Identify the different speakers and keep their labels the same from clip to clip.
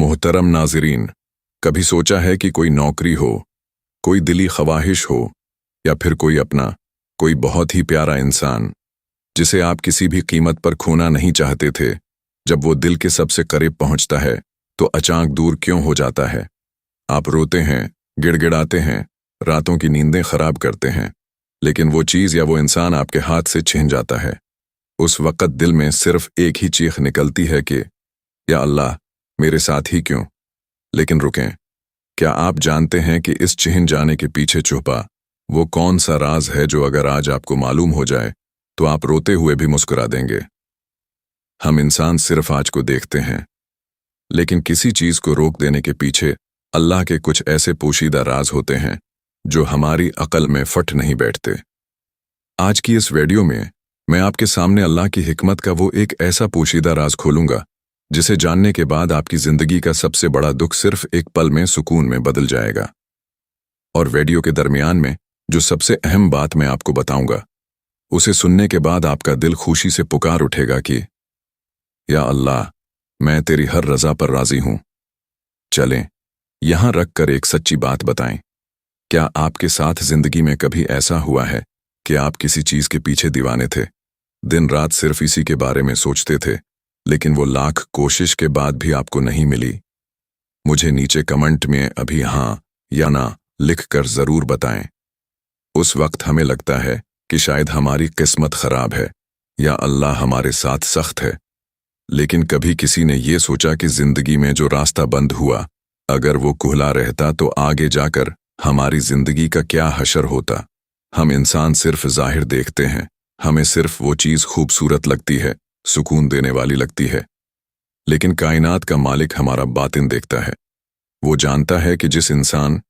Speaker 1: मोहतरम नाज़रीन, कभी सोचा है कि कोई नौकरी हो, कोई दिली ख्वाहिश हो, या फिर कोई अपना, कोई बहुत ही प्यारा इंसान जिसे आप किसी भी कीमत पर खोना नहीं चाहते थे, जब वो दिल के सबसे करीब पहुंचता है तो अचानक दूर क्यों हो जाता है? आप रोते हैं, गिड़गिड़ाते हैं, रातों की नींदें खराब करते हैं, लेकिन वो चीज़ या वो इंसान आपके हाथ से छिन जाता है। उस वक़्त दिल में सिर्फ एक ही चीख निकलती है कि या अल्लाह, मेरे साथ ही क्यों? लेकिन रुकें, क्या आप जानते हैं कि इस छिन जाने के पीछे छुपा वो कौन सा राज है जो अगर आज आपको मालूम हो जाए तो आप रोते हुए भी मुस्कुरा देंगे? हम इंसान सिर्फ आज को देखते हैं, लेकिन किसी चीज़ को रोक देने के पीछे अल्लाह के कुछ ऐसे पोशीदा राज होते हैं जो हमारी अकल में फट नहीं बैठते। आज की इस वीडियो में मैं आपके सामने अल्लाह की हिकमत का वो एक ऐसा पोशीदा राज खोलूंगा जिसे जानने के बाद आपकी जिंदगी का सबसे बड़ा दुख सिर्फ एक पल में सुकून में बदल जाएगा। और वीडियो के दरमियान में जो सबसे अहम बात मैं आपको बताऊंगा, उसे सुनने के बाद आपका दिल खुशी से पुकार उठेगा कि या अल्लाह, मैं तेरी हर रजा पर राजी हूं। चलें, यहां रखकर एक सच्ची बात बताएं। क्या आपके साथ जिंदगी में कभी ऐसा हुआ है कि आप किसी चीज के पीछे दीवाने थे, दिन रात सिर्फ इसी के बारे में सोचते थे, लेकिन वो लाख कोशिश के बाद भी आपको नहीं मिली? मुझे नीचे कमेंट में अभी हाँ या ना लिखकर जरूर बताएं। उस वक्त हमें लगता है कि शायद हमारी किस्मत खराब है या अल्लाह हमारे साथ सख्त है, लेकिन कभी किसी ने ये सोचा कि जिंदगी में जो रास्ता बंद हुआ, अगर वो खुला रहता तो आगे जाकर हमारी जिंदगी का क्या हशर होता? हम इंसान सिर्फ जाहिर देखते हैं, हमें सिर्फ वो चीज़ खूबसूरत लगती है, सुकून देने वाली लगती है, लेकिन कायनात का मालिक हमारा बातिन देखता है। वो जानता है कि जिस इंसान,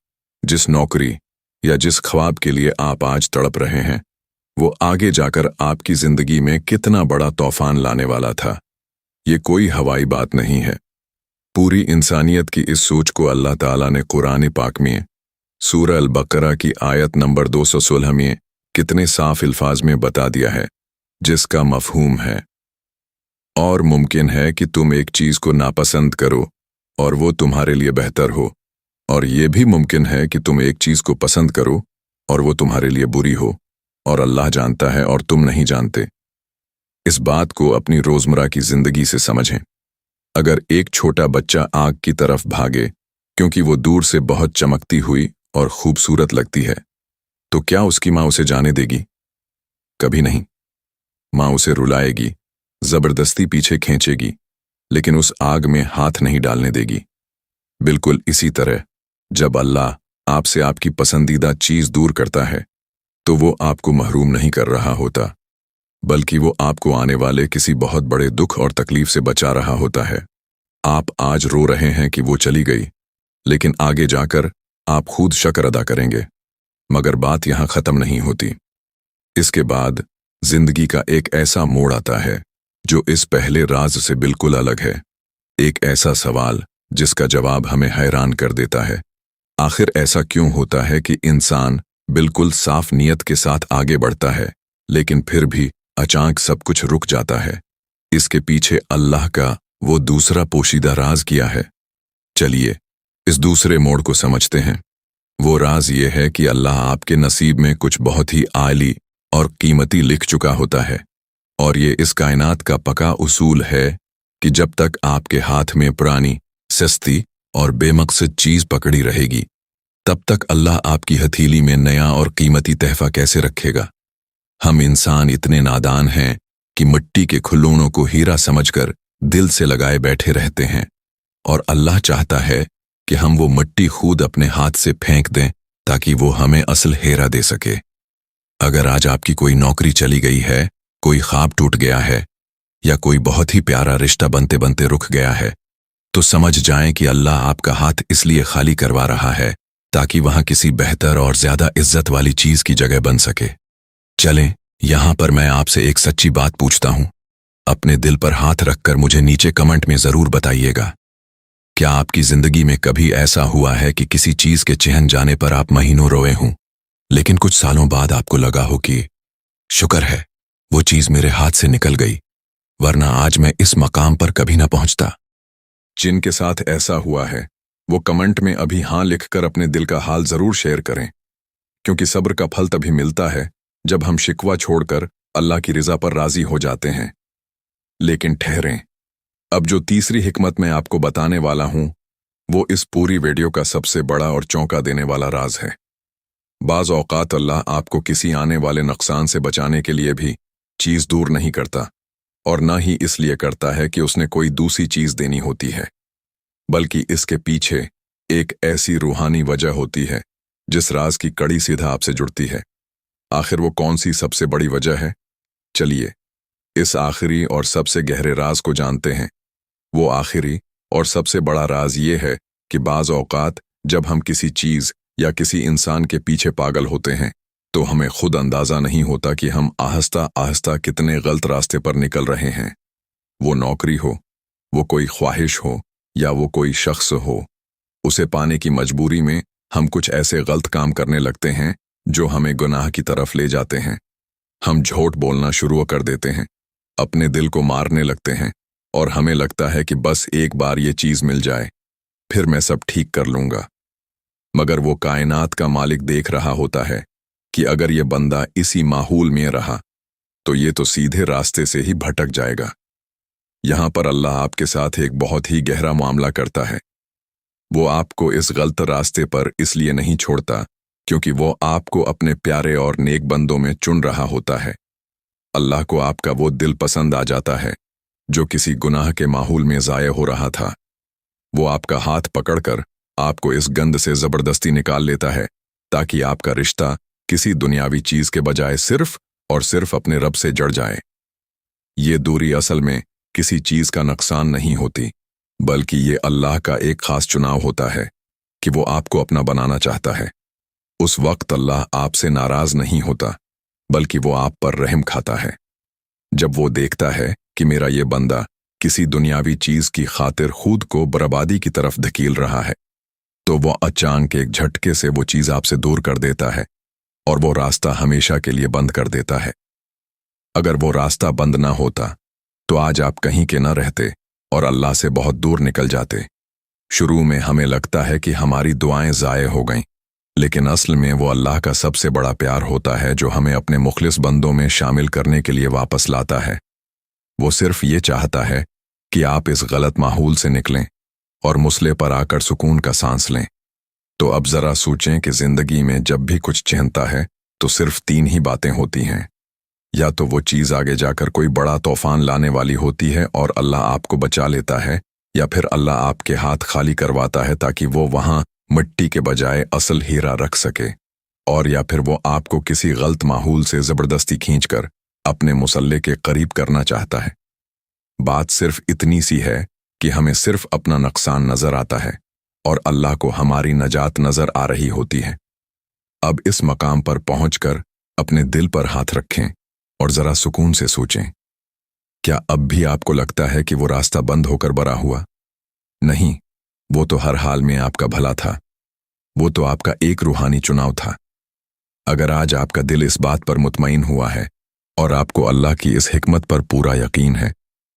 Speaker 1: जिस नौकरी या जिस ख्वाब के लिए आप आज तड़प रहे हैं, वो आगे जाकर आपकी जिंदगी में कितना बड़ा तूफान लाने वाला था। ये कोई हवाई बात नहीं है। पूरी इंसानियत की इस सोच को अल्लाह ताला ने कुरान पाक में सूरह अल-बकरा की आयत नंबर 216 में कितने साफ अल्फाज में बता दिया है, जिसका मफहूम है, और मुमकिन है कि तुम एक चीज को नापसंद करो और वो तुम्हारे लिए बेहतर हो, और ये भी मुमकिन है कि तुम एक चीज को पसंद करो और वो तुम्हारे लिए बुरी हो, और अल्लाह जानता है और तुम नहीं जानते। इस बात को अपनी रोजमर्रा की जिंदगी से समझें। अगर एक छोटा बच्चा आग की तरफ भागे क्योंकि वो दूर से बहुत चमकती हुई और खूबसूरत लगती है, तो क्या उसकी माँ उसे जाने देगी? कभी नहीं। माँ उसे रुलाएगी, जबरदस्ती पीछे खींचेगी, लेकिन उस आग में हाथ नहीं डालने देगी। बिल्कुल इसी तरह जब अल्लाह आपसे आपकी पसंदीदा चीज दूर करता है, तो वो आपको महरूम नहीं कर रहा होता, बल्कि वो आपको आने वाले किसी बहुत बड़े दुख और तकलीफ से बचा रहा होता है। आप आज रो रहे हैं कि वो चली गई, लेकिन आगे जाकर आप खुद शुक्र अदा करेंगे। मगर बात यहां खत्म नहीं होती। इसके बाद जिंदगी का एक ऐसा मोड़ आता है जो इस पहले राज से बिल्कुल अलग है। एक ऐसा सवाल जिसका जवाब हमें हैरान कर देता है। आखिर ऐसा क्यों होता है कि इंसान बिल्कुल साफ नीयत के साथ आगे बढ़ता है, लेकिन फिर भी अचानक सब कुछ रुक जाता है? इसके पीछे अल्लाह का वो दूसरा पोशीदा राज किया है। चलिए इस दूसरे मोड़ को समझते हैं। वो राज ये है कि अल्लाह आपके नसीब में कुछ बहुत ही आली और कीमती लिख चुका होता है, और ये इस कायनात का पक्का उसूल है कि जब तक आपके हाथ में पुरानी, सस्ती और बेमकसद चीज पकड़ी रहेगी, तब तक अल्लाह आपकी हथेली में नया और कीमती तहफा कैसे रखेगा? हम इंसान इतने नादान हैं कि मिट्टी के खिलौनों को हीरा समझकर दिल से लगाए बैठे रहते हैं, और अल्लाह चाहता है कि हम वो मिट्टी खुद अपने हाथ से फेंक दें ताकि वो हमें असल हीरा दे सके। अगर आज आपकी कोई नौकरी चली गई है, कोई ख्वाब टूट गया है, या कोई बहुत ही प्यारा रिश्ता बनते बनते रुक गया है, तो समझ जाएं कि अल्लाह आपका हाथ इसलिए खाली करवा रहा है ताकि वहां किसी बेहतर और ज्यादा इज्जत वाली चीज की जगह बन सके। चलें, यहां पर मैं आपसे एक सच्ची बात पूछता हूं। अपने दिल पर हाथ रखकर मुझे नीचे कमेंट में जरूर बताइएगा। क्या आपकी जिंदगी में कभी ऐसा हुआ है कि किसी चीज के चिहन जाने पर आप महीनों रोए हों, लेकिन कुछ सालों बाद आपको लगा हो कि शुक्र है वो चीज मेरे हाथ से निकल गई, वरना आज मैं इस मकाम पर कभी ना पहुंचता? जिनके साथ ऐसा हुआ है वो कमेंट में अभी हाँ लिखकर अपने दिल का हाल जरूर शेयर करें, क्योंकि सब्र का फल तभी मिलता है जब हम शिकवा छोड़कर अल्लाह की रिजा पर राजी हो जाते हैं। लेकिन ठहरें, अब जो तीसरी हिकमत मैं आपको बताने वाला हूं वो इस पूरी वीडियो का सबसे बड़ा और चौंका देने वाला राज है। बाज औकात अल्लाह आपको किसी आने वाले नुकसान से बचाने के लिए भी चीज दूर नहीं करता, और न ही इसलिए करता है कि उसने कोई दूसरी चीज देनी होती है, बल्कि इसके पीछे एक ऐसी रूहानी वजह होती है जिस राज की कड़ी सीधा आपसे जुड़ती है। आखिर वो कौन सी सबसे बड़ी वजह है? चलिए इस आखिरी और सबसे गहरे राज को जानते हैं। वो आखिरी और सबसे बड़ा राज ये है कि बाज औकात जब हम किसी चीज या किसी इंसान के पीछे पागल होते हैं तो हमें खुद अंदाजा नहीं होता कि हम आहिस्ता आहिस्ता कितने गलत रास्ते पर निकल रहे हैं। वो नौकरी हो, वो कोई ख्वाहिश हो, या वो कोई शख्स हो, उसे पाने की मजबूरी में हम कुछ ऐसे गलत काम करने लगते हैं जो हमें गुनाह की तरफ ले जाते हैं। हम झूठ बोलना शुरू कर देते हैं, अपने दिल को मारने लगते हैं, और हमें लगता है कि बस एक बार ये चीज मिल जाए फिर मैं सब ठीक कर लूंगा। मगर वो कायनात का मालिक देख रहा होता है कि अगर ये बंदा इसी माहौल में रहा तो ये तो सीधे रास्ते से ही भटक जाएगा। यहां पर अल्लाह आपके साथ एक बहुत ही गहरा मामला करता है। वो आपको इस गलत रास्ते पर इसलिए नहीं छोड़ता क्योंकि वो आपको अपने प्यारे और नेक बंदों में चुन रहा होता है। अल्लाह को आपका वो दिल पसंद आ जाता है जो किसी गुनाह के माहौल में ज़ाये हो रहा था। वो आपका हाथ पकड़कर आपको इस गंद से जबरदस्ती निकाल लेता है ताकि आपका रिश्ता किसी दुनियावी चीज के बजाय सिर्फ और सिर्फ अपने रब से जड़ जाए। ये दूरी असल में किसी चीज का नुकसान नहीं होती, बल्कि ये अल्लाह का एक खास चुनाव होता है कि वो आपको अपना बनाना चाहता है। उस वक्त अल्लाह आपसे नाराज नहीं होता, बल्कि वो आप पर रहम खाता है। जब वो देखता है कि मेरा ये बंदा किसी दुनियावी चीज की खातिर खुद को बर्बादी की तरफ धकेल रहा है, तो वो अचानक एक झटके से वो चीज आपसे दूर कर देता है और वो रास्ता हमेशा के लिए बंद कर देता है। अगर वो रास्ता बंद ना होता तो आज आप कहीं के ना रहते और अल्लाह से बहुत दूर निकल जाते। शुरू में हमें लगता है कि हमारी दुआएं ज़ाये हो गईं, लेकिन असल में वो अल्लाह का सबसे बड़ा प्यार होता है जो हमें अपने मुखलिस बंदों में शामिल करने के लिए वापस लाता है। वो सिर्फ ये चाहता है कि आप इस गलत माहौल से निकलें और मुसले पर आकर सुकून का सांस लें। तो अब जरा सोचें कि जिंदगी में जब भी कुछ चहनता है तो सिर्फ तीन ही बातें होती हैं। या तो वो चीज आगे जाकर कोई बड़ा तूफान लाने वाली होती है और अल्लाह आपको बचा लेता है, या फिर अल्लाह आपके हाथ खाली करवाता है ताकि वो वहां मिट्टी के बजाय असल हीरा रख सके, और या फिर वो आपको किसी गलत माहौल से जबरदस्ती खींचकर अपने मुसल्ले के करीब करना चाहता है। बात सिर्फ इतनी सी है कि हमें सिर्फ अपना नुकसान नजर आता है और अल्लाह को हमारी नजात नजर आ रही होती है। अब इस मकाम पर पहुंचकर अपने दिल पर हाथ रखें और जरा सुकून से सोचें, क्या अब भी आपको लगता है कि वो रास्ता बंद होकर बरा हुआ? नहीं, वो तो हर हाल में आपका भला था। वो तो आपका एक रूहानी चुनाव था। अगर आज आपका दिल इस बात पर मुतमईन हुआ है और आपको अल्लाह की इस हिकमत पर पूरा यकीन है,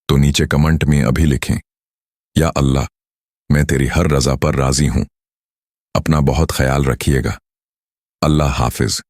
Speaker 1: तो नीचे कमेंट में अभी लिखें, या अल्लाह, मैं तेरी हर रजा पर राजी हूं। अपना बहुत ख्याल रखिएगा। अल्लाह हाफिज।